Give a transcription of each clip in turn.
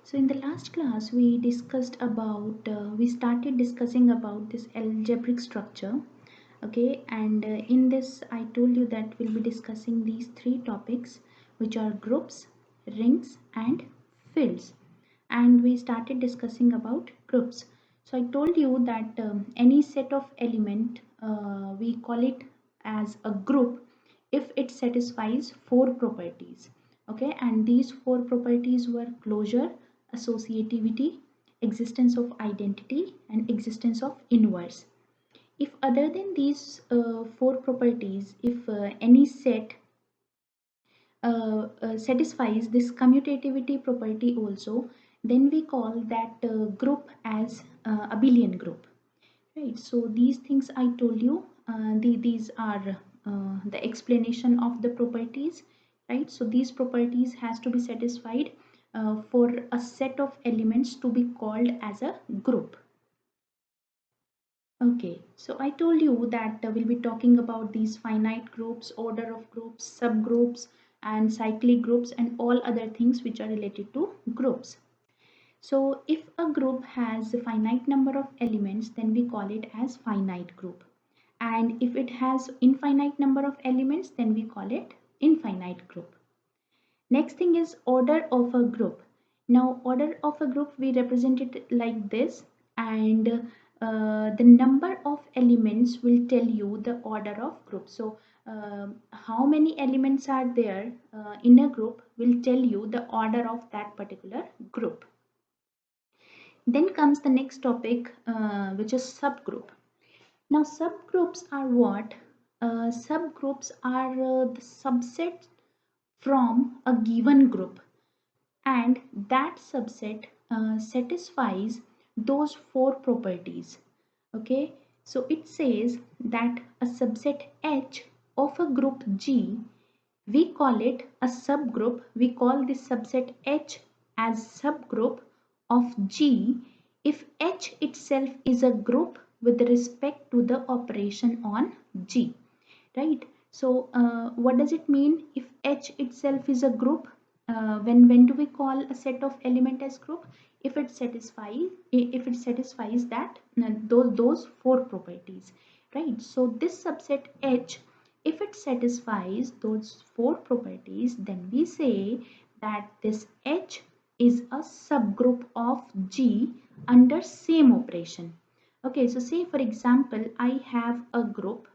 So in the last class we started discussing about this algebraic structure. Okay, and in this I told you that we'll be discussing these three topics, which are groups, rings and fields. And we started discussing about groups. So I told you that any set of element, we call it as a group if it satisfies four properties. Okay, and these four properties were closure, associativity, existence of identity and existence of inverse. If other than these four properties, if any set satisfies this commutativity property also, then we call that group as abelian group, right? So these things I told you, these are the explanation of the properties, right? So these properties has to be satisfied for a set of elements to be called as a group. Okay, so I told you that we'll be talking about these finite groups, order of groups, subgroups, and cyclic groups, and all other things which are related to groups. So if a group has a finite number of elements, then we call it as finite group. And if it has infinite number of elements, then we call it infinite group. Next thing is order of a group. Now order of a group, we represent it like this, and the number of elements will tell you the order of group. So how many elements are there in a group will tell you the order of that particular group. Then comes the next topic, which is subgroup. Now subgroups are what? Subgroups are the subset from a given group, and that subset satisfies those four properties. Okay, so it says that a subset H of a group G, we call it a subgroup. We call this subset H as subgroup of G if H itself is a group with respect to the operation on G, right? So what does it mean if H itself is a group? When do we call a set of element as group? If it satisfies that those four properties, right? So this subset H, if it satisfies those four properties, then we say that this H is a subgroup of G under same operation. Okay, so say for example I have a group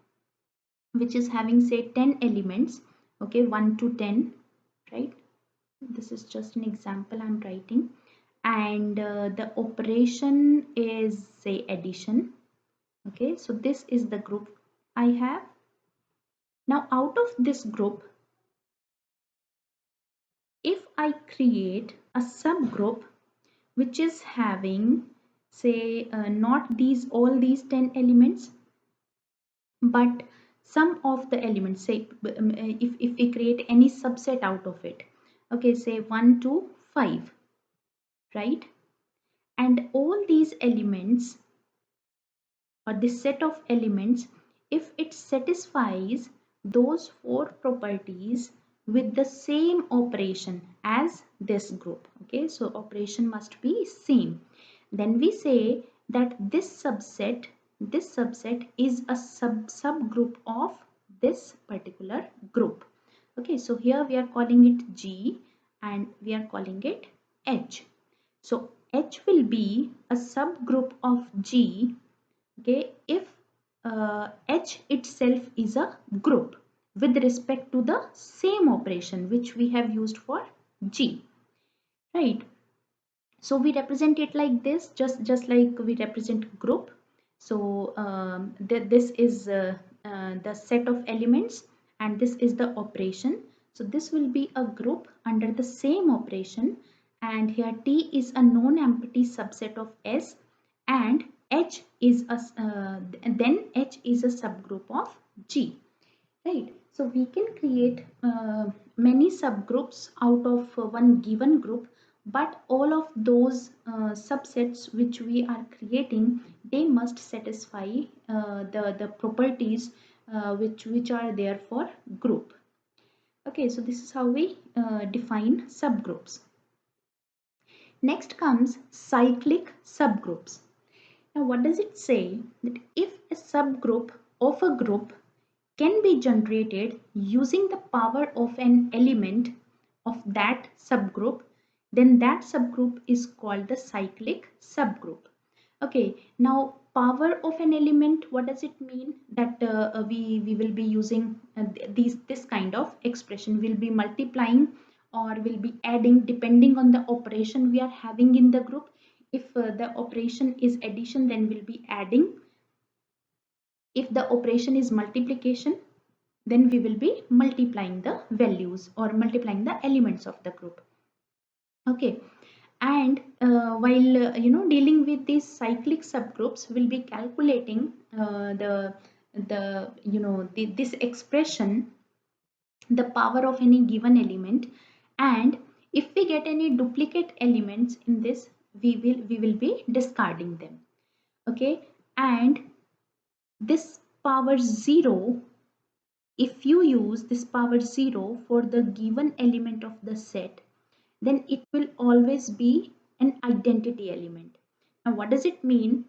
which is having say 10 elements, okay, 1 to 10, right? This is just an example I'm writing, and the operation is say addition. Okay, so this is the group I have. Now out of this group, if I create a subgroup which is having say not these all these 10 elements, but some of the elements, say if we create any subset out of it, okay, say 1 to 5, right? And all these elements or this set of elements, if it satisfies those four properties with the same operation as this group, okay, so operation must be same, then we say that this subset is a subgroup of this particular group. Okay, so here we are calling it G and we are calling it H. So H will be a subgroup of G, okay, if H itself is a group with respect to the same operation which we have used for G, right? So we represent it like this, just like we represent group. So this is the set of elements and this is the operation. So this will be a group under the same operation, and here T is a non-empty subset of S, and H is a then H is a subgroup of G, right? So we can create many subgroups out of one given group, but all of those subsets which we are creating, they must satisfy the properties which are there for group. Okay, so this is how we define subgroups. Next comes cyclic subgroups. Now, what does it say? That if a subgroup of a group can be generated using the power of an element of that subgroup, then that subgroup is called the cyclic subgroup. Okay, now power of an element, what does it mean? That we will be using this kind of expression, will be multiplying or will be adding depending on the operation we are having in the group. If the operation is addition, then we'll be adding. If the operation is multiplication, then we will be multiplying the values or multiplying the elements of the group. Okay, and while dealing with these cyclic subgroups, we'll be calculating this expression, the power of any given element, and if we get any duplicate elements in this, we will be discarding them. Okay, and this power 0, if you use this power 0 for the given element of the set, then it will always be an identity element. Now, what does it mean?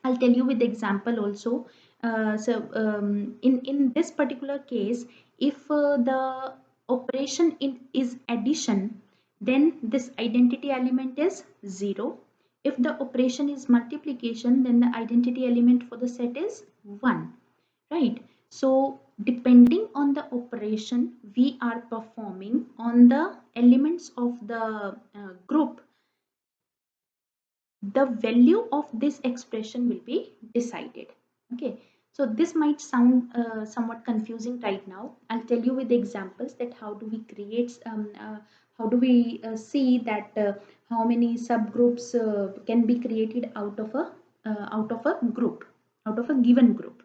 I'll tell you with the example also. In this particular case, if the operation is addition, then this identity element is 0. If the operation is multiplication, then the identity element for the set is 1. Right? So depending on the operation we are performing on the elements of the group, the value of this expression will be decided. Okay, so this might sound somewhat confusing right now. I'll tell you with examples that how do we create how do we see that how many subgroups can be created out of a group, out of a given group,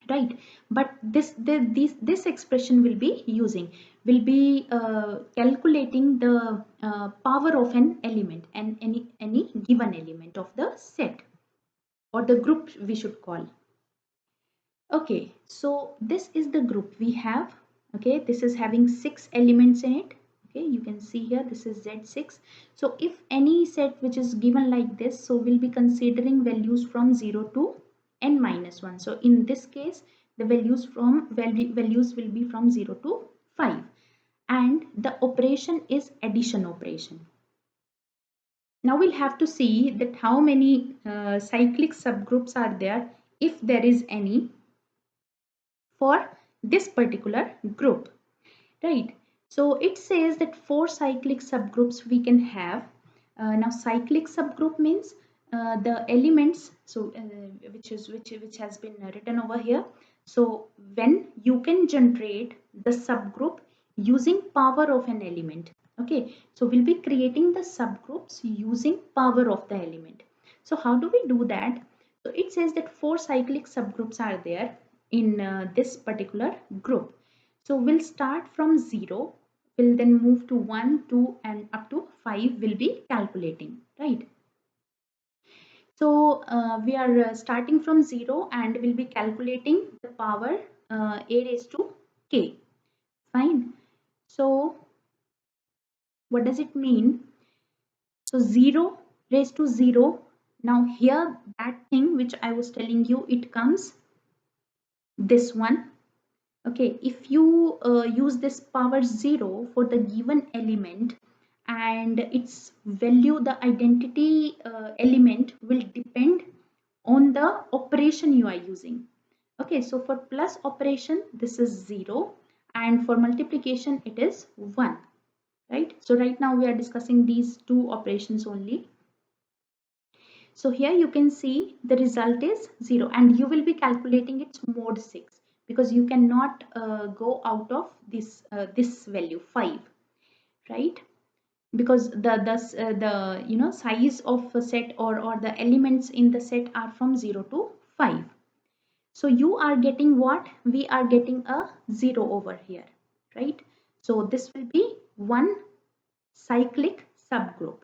right? But this expression will be calculating the power of an element and any given element of the set or the group we should call. Okay, so this is the group we have. Okay, this is having 6 elements in it. Okay, you can see here this is Z6. So if any set which is given like this, so we'll be considering values from 0 to n minus 1. So in this case, the values will be from 0 to 5, and the operation is addition operation. Now we'll have to see that how many cyclic subgroups are there, if there is any, for this particular group, right? So it says that 4 cyclic subgroups we can have. Now cyclic subgroup means the elements, so which has been written over here. So when you can generate the subgroup using power of an element. Okay, so we'll be creating the subgroups using power of the element. So how do we do that? So it says that 4 cyclic subgroups are there in this particular group. So we'll start from 0, we'll then move to 1, 2 and up to 5 will be calculating, right? So we are starting from 0 and we'll be calculating the power a raised to k. Fine. So what does it mean? So 0 raised to 0. Now here that thing which I was telling you, it comes this one. Okay, if you use this power 0 for the given element and its value, the identity element will depend on the operation you are using. Okay, so for plus operation this is 0 and for multiplication it is 1, right? So right now we are discussing these two operations only. So here you can see the result is 0 and you will be calculating its mod 6 because you cannot go out of this value 5, right? Because the size of a set or the elements in the set are from 0 to 5. So you are getting what? We are getting a 0 over here, right? So this will be one cyclic subgroup.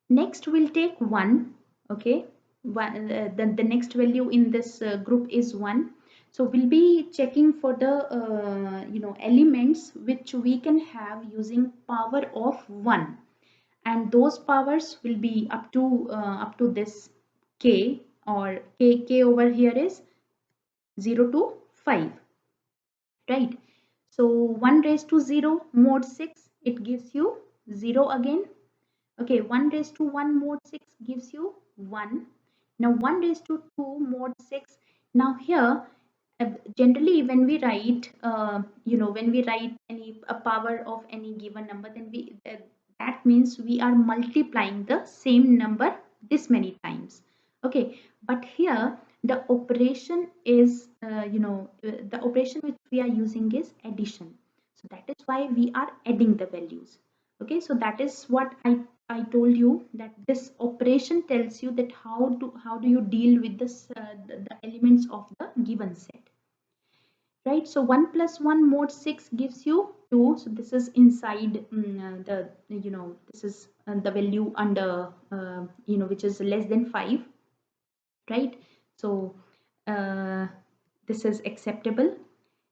Next we'll take 1. Okay, the next value in this group is 1. So we'll be checking for the elements which we can have using power of 1, and those powers will be up to this k, or k over here is 0 to 5, right? So 1 raised to 0 mod 6, it gives you 0 again. Okay, 1 raised to 1 mod 6 gives you 1. Now 1 raised to 2 mod 6. Now here, generally when we write, when we write a power of any given number, then that means we are multiplying the same number this many times. Okay, but here the operation is, the operation which we are using is addition. So that is why we are adding the values. Okay, so that is what I told you, that this operation tells you that how do you deal with this the elements of the given set, right? So 1 plus 1 mod 6 gives you 2. So this is inside the, this is the value under, which is less than 5, right? So uh, this is acceptable.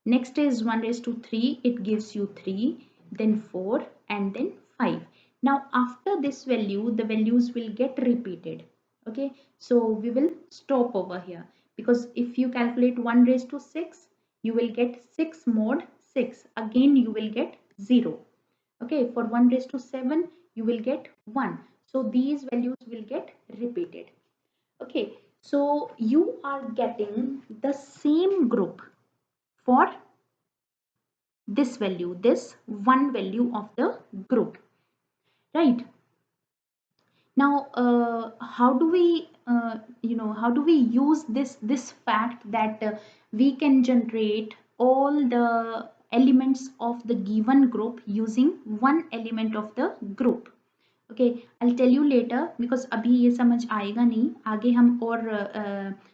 Next is 1 raised to 3, it gives you 3, then 4, and then 5. Now after this value, the values will get repeated. Okay, so we will stop over here, because if you calculate 1 raised to 6, you will get 6 mod 6. Again you will get 0. Okay, for 1 raised to 7, you will get 1. So these values will get repeated. Okay, so you are getting the same group for this value, this one value of the group, right? Now how do we how do we use this fact that we can generate all the elements of the given group using one element of the group? Okay, I tell you later, because अभी ये समझ आएगा नहीं, आगे हम और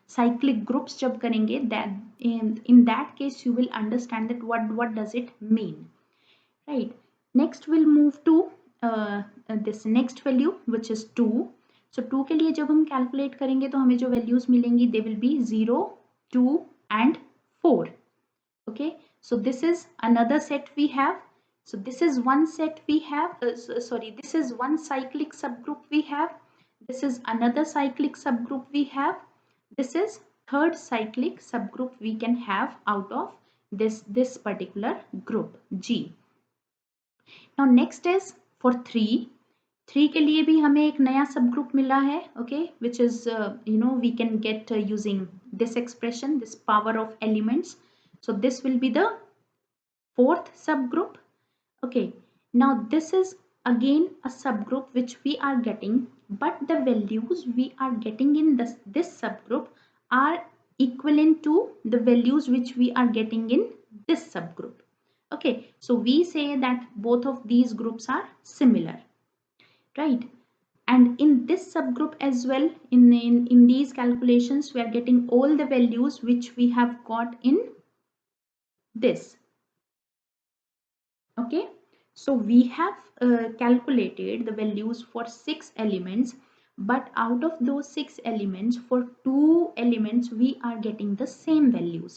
cyclic groups जब करेंगे, that in that case you will understand that what does it mean, right? Next will move to this next value which is 2. So 2 के लिए जब हम कैलकुलेट करेंगे तो हमें जो वैल्यूज मिलेंगी, they will be 0, 2 and 4. Okay, so this is another set we have. So this is one set we have, sorry, this is one cyclic subgroup we have. This is another cyclic subgroup we have. This is third cyclic subgroup we can have out of this particular group G. Now next is for 3. 3 के लिए भी हमें एक नया subgroup मिला है, okay, which is we can get using this expression, this power of elements. So this will be the fourth subgroup. Okay, now this is again a subgroup which we are getting, but the values we are getting in this subgroup are equivalent to the values which we are getting in this subgroup. Okay, so we say that both of these groups are similar, right? And in this subgroup as well, in these calculations, we are getting all the values which we have got in this. Okay, so we have calculated the values for 6 elements, but out of those 6 elements, for 2 elements we are getting the same values.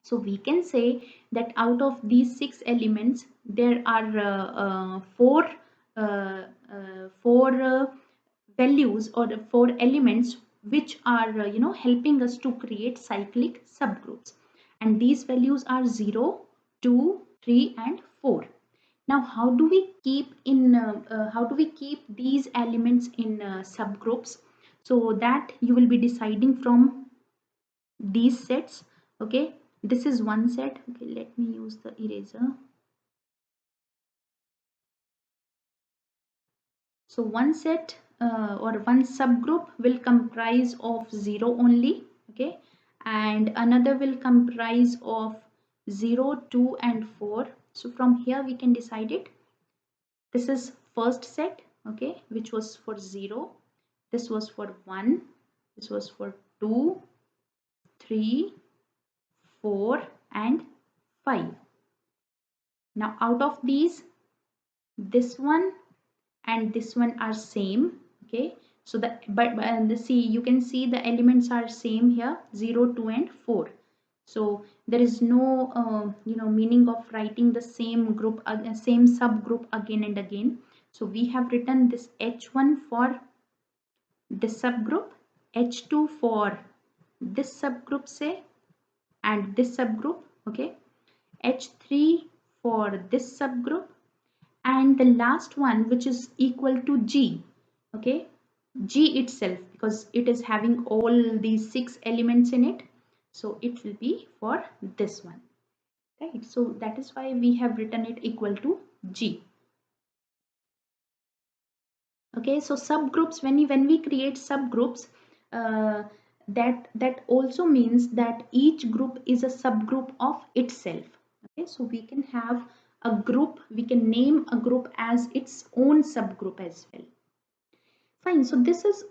So we can say that out of these 6 elements, there are four values, or 4 elements which are helping us to create cyclic subgroups, and these values are 0, 2, 3 and 4. Now how do we keep these elements in subgroups? So that you will be deciding from these sets. Okay, this is one set. Okay, let me use the eraser. So one set or one subgroup will comprise of 0 only, okay, and another will comprise of 0, 2 and 4. So from here we can decide it. This is first set, okay, which was for 0. This was for 1. This was for 2, 3, 4 and 5. Now out of these, this one and this one are same. Okay, so see, you can see the elements are same here, 0, 2 and 4. So there is no meaning of writing the same group, same subgroup again and again. So we have written this H1 for this subgroup, H2 for this subgroup say, and this subgroup, okay, H3 for this subgroup, and the last one which is equal to G, okay, G itself, because it is having all these 6 elements in it, so it will be for this one, right? So that is why we have written it equal to G. Okay, so subgroups, when we create subgroups, uh, that also means that each group is a subgroup of itself. Okay, so we can have a group, we can name a group as its own subgroup as well. Fine, so this is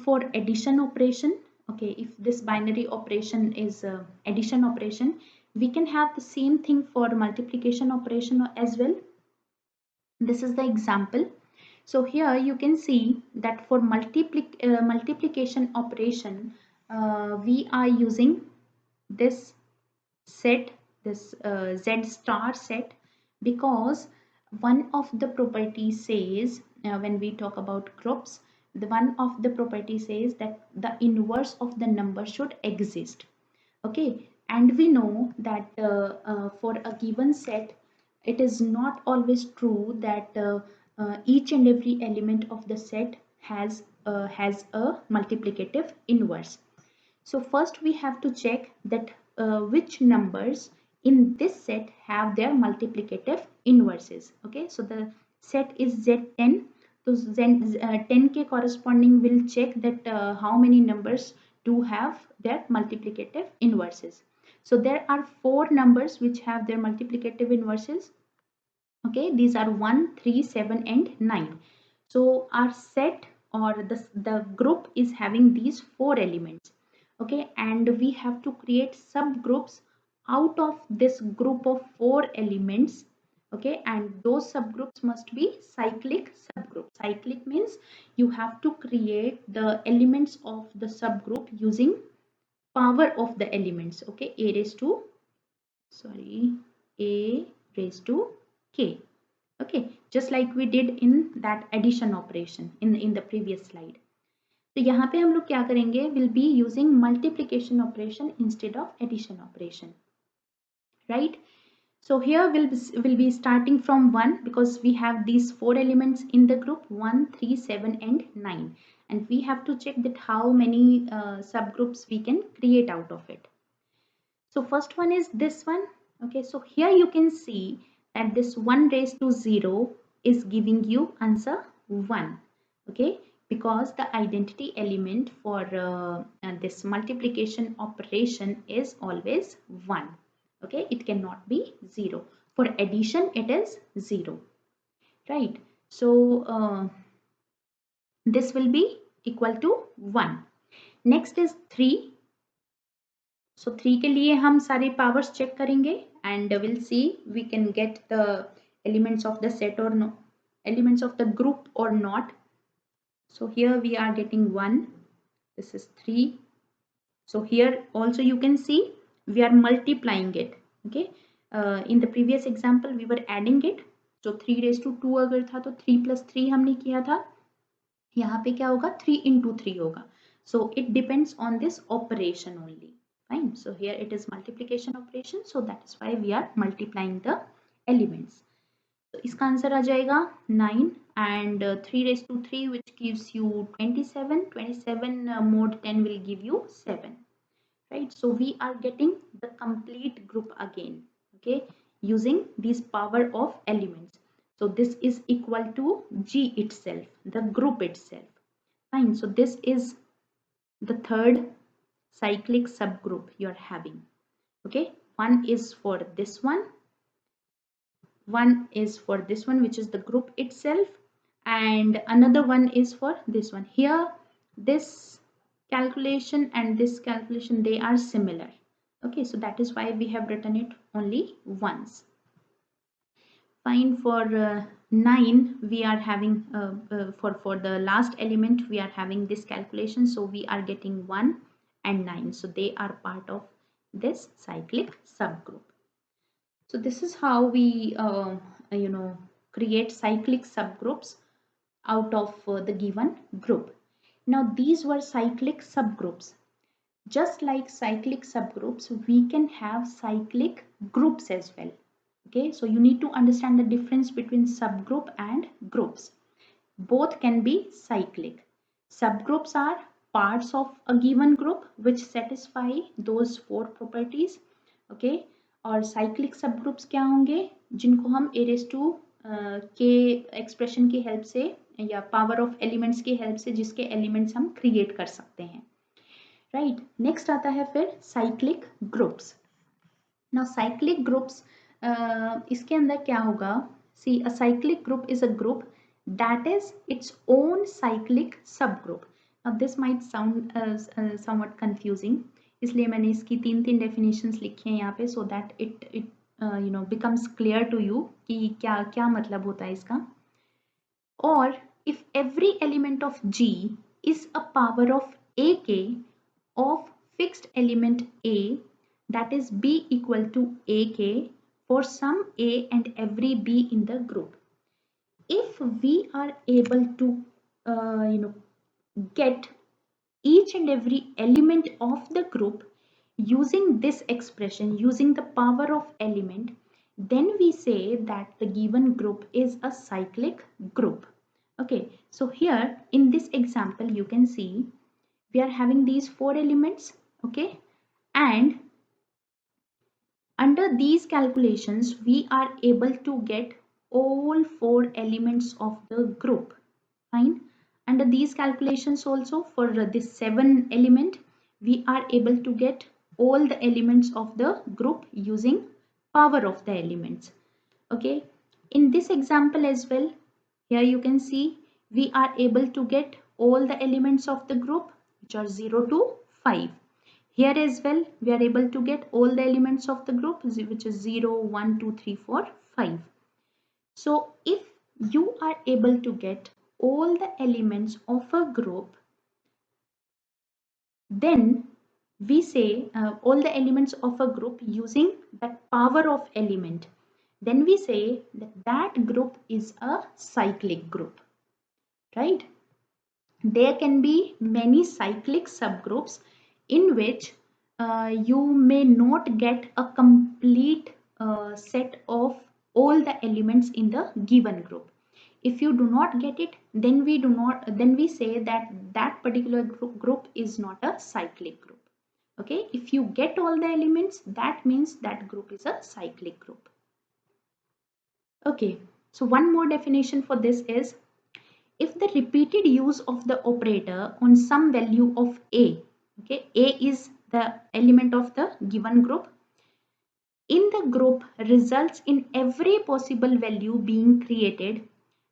for addition operation. Okay, if this binary operation is addition operation, we can have the same thing for multiplication operation as well. This is the example. So here you can see that for multiplication operation, we are using this set, this Z star set, because one of the properties says, when we talk about groups, the one of the property says that the inverse of the number should exist. Okay, and we know that for a given set, it is not always true that each and every element of the set has a multiplicative inverse. So first we have to check that which numbers in this set have their multiplicative inverses. Okay, so the set is Z10. So 10 के corresponding will check that how many numbers do have their multiplicative inverses. So there are 4 numbers which have their multiplicative inverses. Okay, these are 1, 3, 7 and 9. So our set, or the group, is having these 4 elements. Okay, and we have to create subgroups out of this group of 4 elements. Okay, and those subgroups must be cyclic subgroup. Cyclic means you have to create the elements of the subgroup using power of the elements. Okay, a raised to k. Okay, just like we did in that addition operation in the previous slide. तो यहाँ पे हम लोग क्या करेंगे, will be using multiplication operation instead of addition operation, right? So here we'll be starting from 1, because we have these 4 elements in the group 1, 3, 7 and 9, and we have to check that how many subgroups we can create out of it. So first one is this one. Okay, so here you can see that this 1 raised to 0 is giving you answer 1. Okay, because the identity element for this multiplication operation is always 1. Okay, it cannot be 0. For addition it is 0, right? So this will be equal to 1. Next is 3. So 3 के लिए हम सारे powers check करेंगे and we'll see we can get the elements of the set or no, elements of the group or not. So here we are getting 1. This is 3. So here also you can see we are multiplying it. Okay, in the previous example we were adding it. So 3 raised to 2 अगर था तो 3 plus 3 हमने किया था. यहाँ पे क्या होगा, 3 into 3 होगा. So it depends on this operation only. Fine, so here it is multiplication operation, so that is why we are multiplying the elements. So इसका आंसर आ जाएगा 9 and 3 raised to 3 which gives you 27. 27 mod 10 will give you 7, right? So we are getting the complete group again, okay, using this power of elements. So this is equal to G itself, the group itself. Fine, so this is the third cyclic subgroup you're having. Okay, one is for this one is for this one, which is the group itself, and another one is for this one. Here this calculation and this calculation, they are similar. Okay, so that is why we have written it only once. Fine, for 9 we are having for the last element we are having this calculation, so we are getting 1 and 9, so they are part of this cyclic subgroup. So this is how we create cyclic subgroups out of the given group. Now these were cyclic subgroups. Just like cyclic subgroups, we can have cyclic groups as well. Okay, so you need to understand the difference between subgroup and groups. Both can be cyclic. Subgroups are parts of a given group which satisfy those four properties. Okay, और cyclic subgroups क्या होंगे जिनको हम a raised to के expression की help से या power of elements की हेल्प से जिसके एलिमेंट्स हम क्रिएट कर सकते हैं. राइट, नेक्स्ट आता है फिर cyclic groups. Now cyclic groups इसके अंदर क्या होगा? See a cyclic group is a group that is its own cyclic subgroup. Now this might sound somewhat confusing, इसलिए मैंने इसकी तीन डेफिनेशंस लिखी हैं यहाँ पे so that it you know becomes clear to you कि क्या क्या मतलब होता है इसका. और if every element of G is a power of AK of fixed element A, that is B equal to AK for some A and every B in the group. If we are able to get each and every element of the group using this expression, using the power of element, then we say that the given group is a cyclic group. Okay, so here in this example you can see we are having these four elements. Okay, and under these calculations we are able to get all four elements of the group. Fine. Under these calculations also for this 7 element we are able to get all the elements of the group using power of the elements. Okay, in this example as well, here you can see we are able to get all the elements of the group which are 0 to 5. Here as well we are able to get all the elements of the group which is 0, 1, 2, 3, 4, 5. So if you are able to get all the elements of a group, then we say all the elements of a group using the power of element, then we say that that group is a cyclic group. Right? There can be many cyclic subgroups in which you may not get a complete set of all the elements in the given group. If you do not get it, then we say that that particular group is not a cyclic group. Okay, if you get all the elements, that means that group is a cyclic group. Okay, so one more definition for this is, if the repeated use of the operator on some value of A, okay, A is the element of the given group, in the group results in every possible value being created,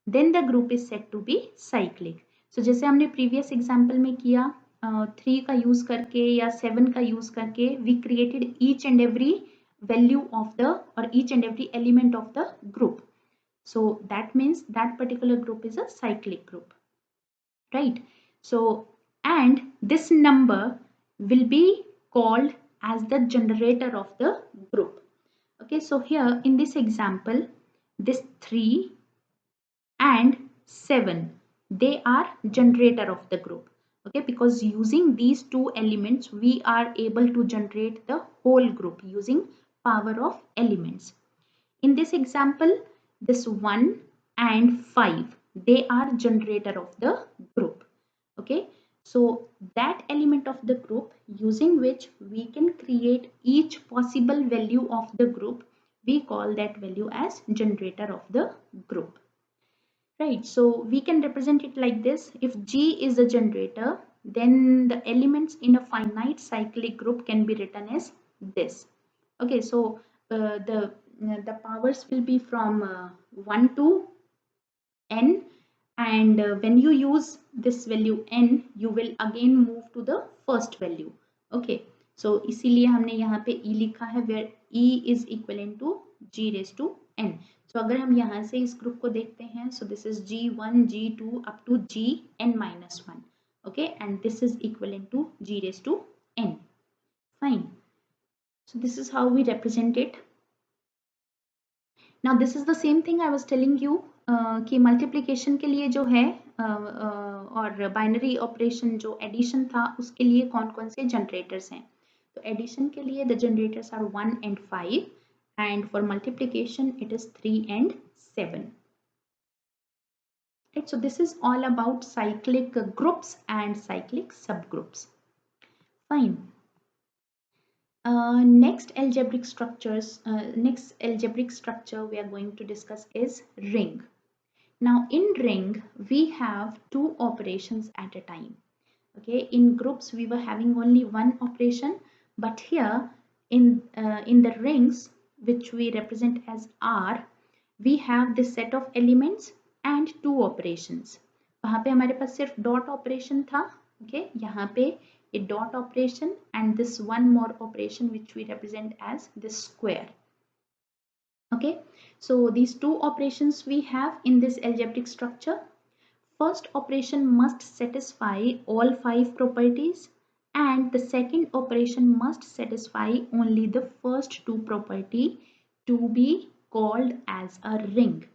then the group is said to be cyclic. So जैसे हमने previous example में किया 3 का use करके या 7 का use करके we created each and every value of the or each and every element of the group. So that means that particular group is a cyclic group, right? So, and this number will be called as the generator of the group. Okay, so here in this example, this 3 and 7, they are generator of the group. Okay, because using these two elements, we are able to generate the whole group using power of elements. In this example, this 1 and 5, they are generator of the group. Okay, so that element of the group using which we can create each possible value of the group, we call that value as generator of the group. Right, so we can represent it like this. If G is a generator, then the elements in a finite cyclic group can be written as this. Okay, so the powers will be from 1 to n, and when you use this value n, you will again move to the first value. Okay, so इसीलिए हमने यहाँ पे e लिखा है where e is equivalent to g raised to n. So अगर हम यहाँ से इस ग्रुप को देखते हैं, so this is g1, g2 up to gn minus 1. Okay, and this is equivalent to g raised to n. Fine. So this is how we represent it. Now this is the same thing I was telling you कि multiplication के लिए जो है और binary operation जो addition था उसके लिए कौन कौन से जनरेटर्स हैं. तो एडिशन के लिए the generators are 1 and 5 and for multiplication it is 3 and 7. Right, so this is all about cyclic groups and cyclic subgroups. Fine. Next algebraic structure we are going to discuss is ring. Now in ring we have two operations at a time. Okay, in groups we were having only one operation, but here in the rings which we represent as R, we have this set of elements and two operations. वहाँ पे हमारे पास सिर्फ dot operation था. Okay, यहाँ पे a dot operation and this one more operation which we represent as this square. Okay, so these two operations we have in this algebraic structure. First operation must satisfy all 5 properties and the second operation must satisfy only the first 2 property to be called as a ring.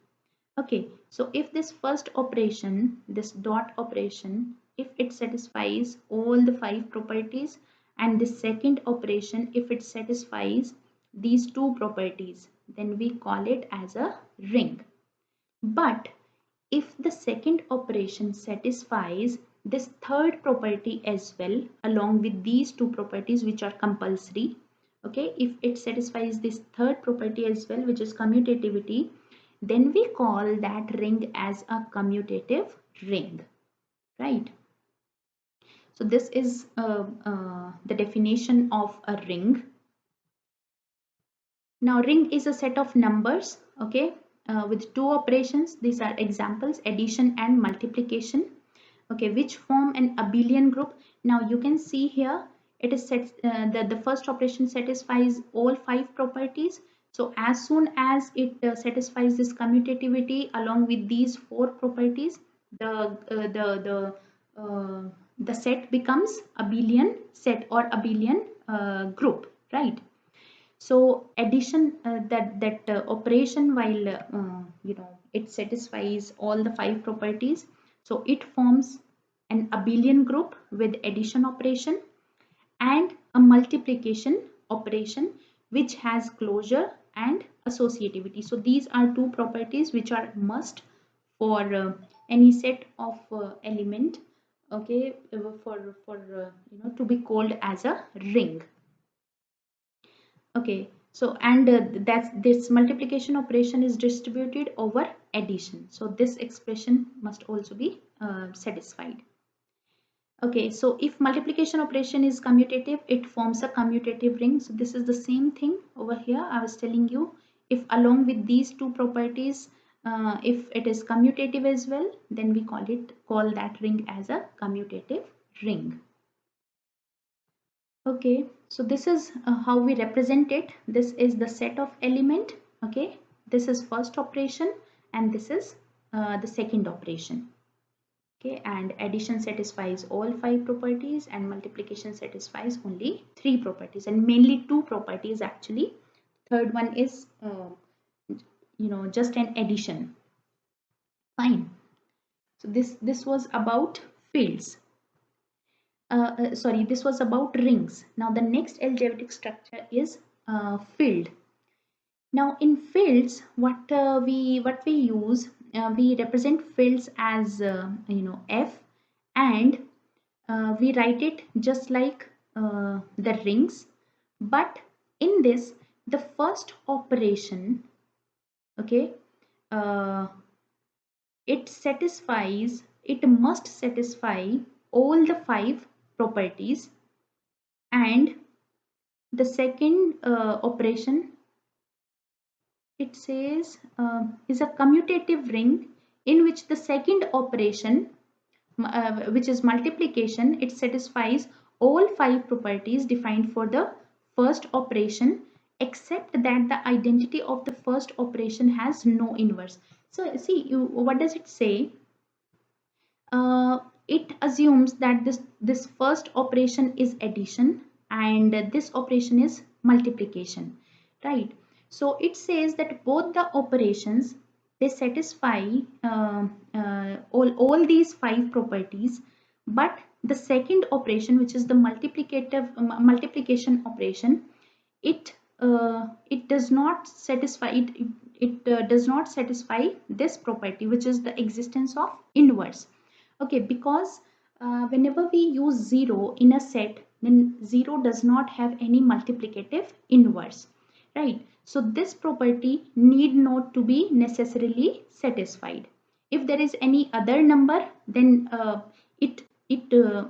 Okay, so if this first operation, this dot operation, if it satisfies all the 5 properties and the second operation if it satisfies these 2 properties, then we call it as a ring. But if the second operation satisfies this third property as well along with these two properties which are compulsory, okay, if it satisfies this third property as well which is commutativity, then we call that ring as a commutative ring, right? So this is the definition of a ring. Now ring is a set of numbers, okay, with two operations. These are examples, addition and multiplication, okay, which form an abelian group. Now you can see here it is set the first operation satisfies all 5 properties. So as soon as it satisfies this commutativity along with these 4 properties, the set becomes abelian set or abelian group, right? So addition, that operation, while it satisfies all the 5 properties, so it forms an abelian group with addition operation and a multiplication operation which has closure and associativity. So these are two properties which are must for any set of element, okay, for to be called as a ring. Okay, so and that's this multiplication operation is distributed over addition. So this expression must also be satisfied. Okay, so if multiplication operation is commutative, it forms a commutative ring. So this is the same thing over here. I was telling you, if along with these two properties, if it is commutative as well, then we call that ring as a commutative ring. Okay, so this is how we represent it. This is the set of element. Okay, this is first operation and this is the second operation. Okay, and addition satisfies all 5 properties and multiplication satisfies only 3 properties and mainly 2 properties actually. Third one is just an addition. Fine. So this was about fields. Sorry, this was about rings. Now the next algebraic structure is field. Now in fields, what we use, we represent fields as f, and we write it just like the rings, but in this the first operation, okay, uh, it must satisfy all the 5 properties, and the second operation, it says, is a commutative ring in which the second operation, which is multiplication, it satisfies all 5 properties defined for the first operation except that the identity of the first operation has no inverse. So see, what does it say? It assumes that this first operation is addition and this operation is multiplication, right? So it says that both the operations they satisfy all these 5 properties, but the second operation, which is the multiplication operation, it does not satisfy it does not satisfy this property, which is the existence of inverse. Okay, because whenever we use 0 in a set, then 0 does not have any multiplicative inverse, right? So this property need not to be necessarily satisfied. If there is any other number, then it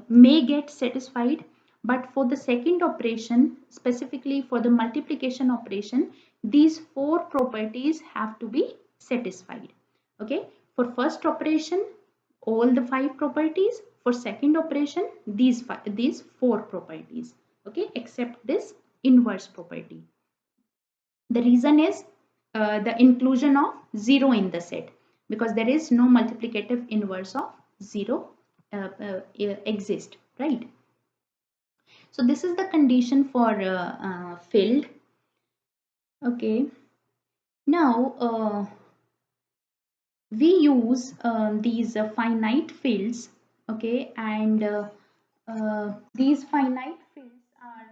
may get satisfied, but for the second operation, specifically for the multiplication operation, these 4 properties have to be satisfied. Okay, for first operation, all the 5 properties. For second operation, these 4 properties. Okay, except this inverse property. The reason is the inclusion of 0 in the set, because there is no multiplicative inverse of 0 exist, right? So this is the condition for filled. Okay, now we use these finite fields. Okay, and these finite fields are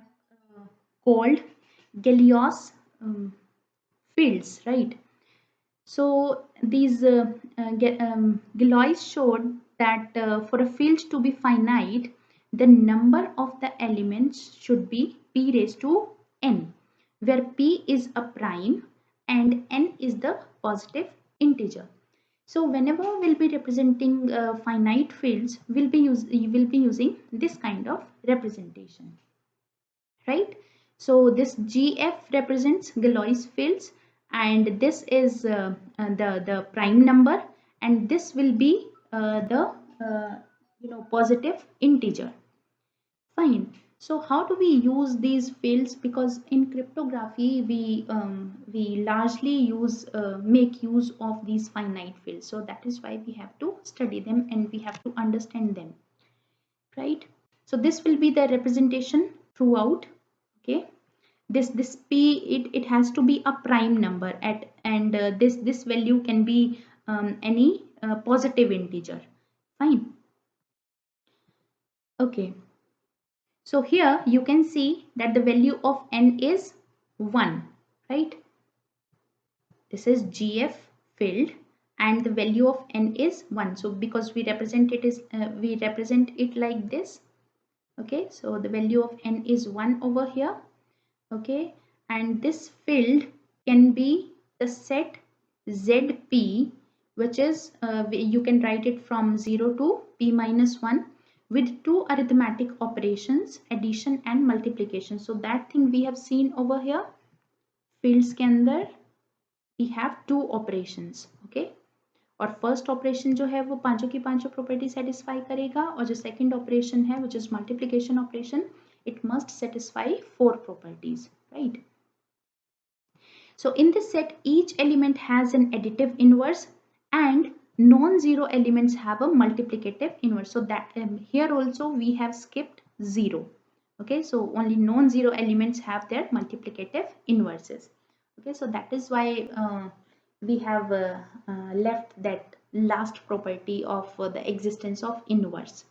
called Gauss fields, right? So these Galois showed that for a field to be finite, the number of the elements should be p raised to n, where p is a prime and n is the positive integer. So whenever we'll be representing finite fields, we'll be using this kind of representation, right? So this GF represents Galois fields, and this is the prime number, and this will be the positive integer. Fine. So how do we use these fields? Because in cryptography we largely make use of these finite fields. So that is why we have to study them and we have to understand them, right? So this will be the representation throughout. Okay, this p, it has to be a prime number at, and this value can be any positive integer. Fine. Okay, so here you can see that the value of n is 1, right? This is GF filled and the value of n is 1. So because we represent it like this. Okay, so the value of n is 1 over here. Okay, and this field can be the set ZP, which is you can write it from 0 to p minus 1 with 2 arithmetic operations, addition and multiplication. So that thing we have seen over here, fields के अंदर we have 2 operations. Okay, और first operation जो है वो पांचों की पांचों property satisfy करेगा, और जो सेकंड ऑपरेशन है which is multiplication operation, it must satisfy 4 properties, right? So in this set, each element has an additive inverse and non-zero elements have a multiplicative inverse. So that here also we have skipped 0. Okay, so only non-zero elements have their multiplicative inverses. Okay, so that is why we have left that last property of the existence of inverse.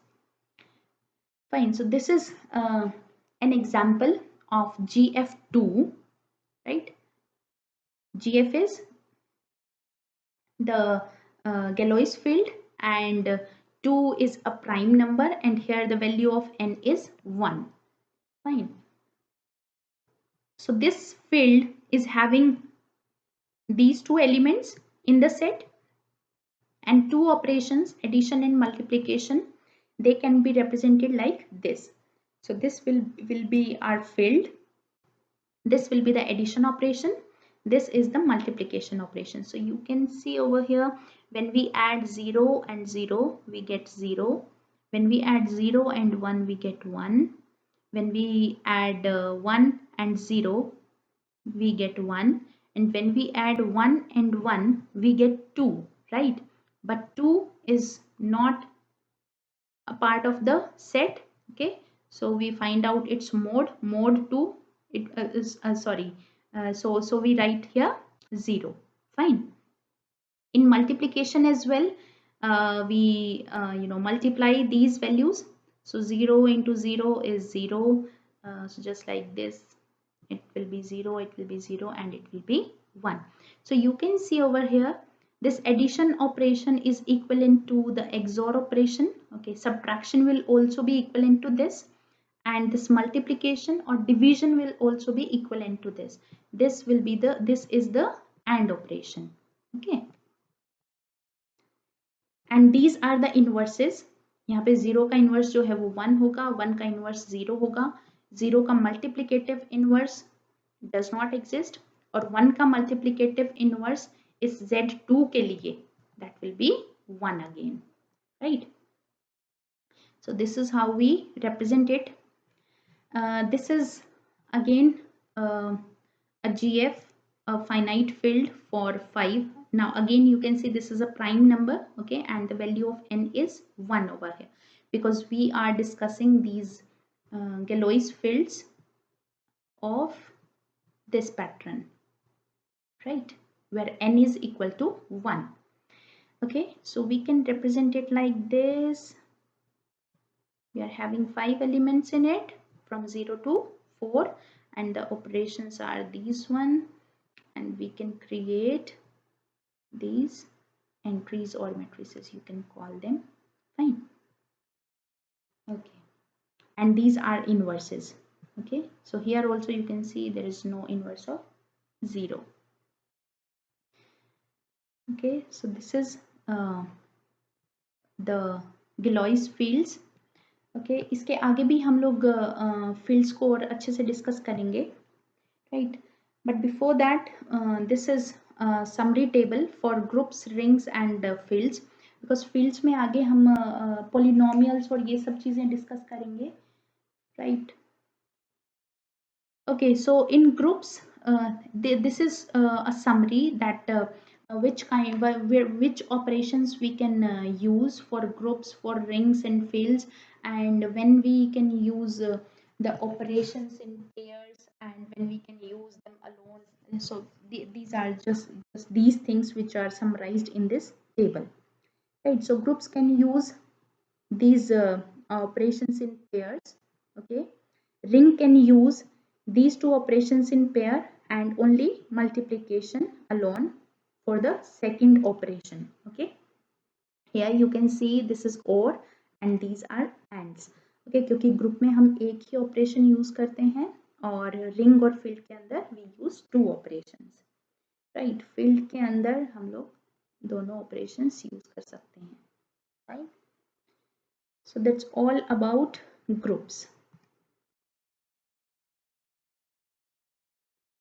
Fine, so this is an example of GF2, right? GF is the Galois field, and 2 is a prime number, and here the value of n is 1. Fine. So this field is having these 2 elements in the set and 2 operations, addition and multiplication. They can be represented like this. So this will be our field. This will be the addition operation. This is the multiplication operation. So you can see over here, when we add 0 and 0, we get 0. When we add 0 and 1, we get 1. When we add 1 and 0, we get 1. And when we add 1 and 1, we get 2, right? But 2 is not a part of the set. Okay, so we find out its mode 2. It is sorry. So we write here 0. Fine. In multiplication as well, we multiply these values. So 0 into 0 is 0. So just like this, it will be 0, it will be 0, and it will be 1. So you can see over here, this addition operation is equivalent to the XOR operation. Okay, subtraction will also be equivalent to this, and this multiplication or division will also be equivalent to this. This is the AND operation. Okay, and these are the inverses. यहाँ पे 0 का inverse जो है वो 1 होगा, 1 का inverse 0 होगा, 0 का multiplicative inverse does not exist, और 1 का मल्टीप्लिकेटिव इन्वर्स इस Z2 के लिए that will be 1 again, right? So this is how we represent it. This is again a GF, a finite field for 5. Now again you can see this is a prime number, okay, and the value of n is 1 over here, because we are discussing these Galois fields of this pattern, right, where n is equal to 1. Okay, so we can represent it like this. We are having 5 elements in it from 0 to 4, and the operations are these one, and we can create these entries or matrices, you can call them, fine. Okay, and these are inverses. Okay, so here also you can see there is no inverse of 0. Okay, so this is the Galois fields. Okay, इसके आगे भी हम लोग fields को और अच्छे से discuss करेंगे, right? But before that, this is a summary table for groups, rings and fields, because fields में आगे हम polynomials और ये सब चीजें discuss करेंगे, right? Okay, so in groups, this is a summary that which operations we can use for groups, for rings and fields, and when we can use the operations in pairs and when we can use them alone. And so these are just these things which are summarized in this table, right? So groups can use these operations in pairs. Okay, ring can use these two operations in pair and only multiplication alone for the second operation. Okay, here you can see this is OR and these are ANDs. Okay, क्योंकि group में हम एक ही operation use करते हैं और ring और field के अंदर we use 2 operations, right? Field के अंदर हम लोग दोनों ऑपरेशंस यूज कर सकते हैं, right? So that's all about groups.